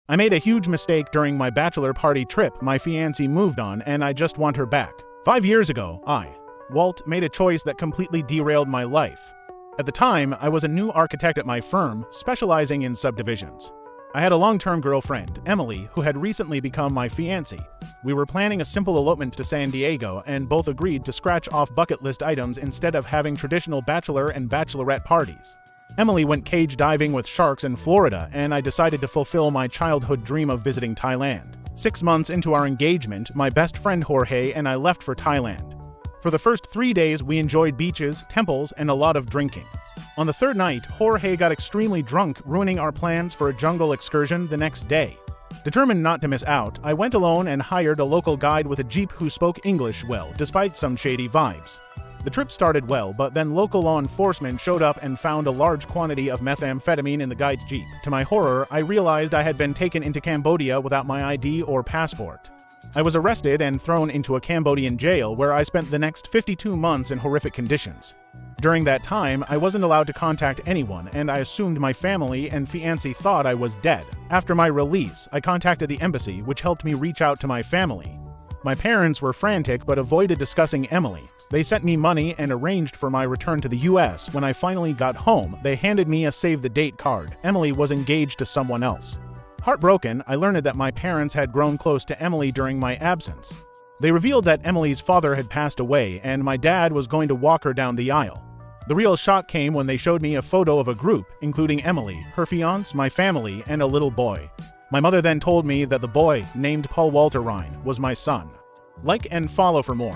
I made a huge mistake during my bachelor party trip. My fiancée moved on, and I just want her back. 5 years ago, Walt, made a choice that completely derailed my life. At the time, I was a new architect at my firm, specializing in subdivisions. I had a long-term girlfriend, Emily, who had recently become my fiancée. We were planning a simple elopement to San Diego and both agreed to scratch off bucket list items instead of having traditional bachelor and bachelorette parties. Emily went cage diving with sharks in Florida, and I decided to fulfill my childhood dream of visiting Thailand. 6 months into our engagement, my best friend Jorge and I left for Thailand. For the first 3 days, we enjoyed beaches, temples, and a lot of drinking. On the third night, Jorge got extremely drunk, ruining our plans for a jungle excursion the next day. Determined not to miss out, I went alone and hired a local guide with a jeep who spoke English well, despite some shady vibes. The trip started well, but then local law enforcement showed up and found a large quantity of methamphetamine in the guide's jeep. To my horror, I realized I had been taken into Cambodia without my ID or passport. I was arrested and thrown into a Cambodian jail where I spent the next 52 months in horrific conditions. During that time, I wasn't allowed to contact anyone, and I assumed my family and fiancé thought I was dead. After my release, I contacted the embassy, which helped me reach out to my family. My parents were frantic but avoided discussing Emily. They sent me money and arranged for my return to the US. When I finally got home, they handed me a save-the-date card. Emily was engaged to someone else. Heartbroken, I learned that my parents had grown close to Emily during my absence. They revealed that Emily's father had passed away and my dad was going to walk her down the aisle. The real shock came when they showed me a photo of a group, including Emily, her fiancé, my family, and a little boy. My mother then told me that the boy, named Paul Walter Ryan, was my son. Like and follow for more.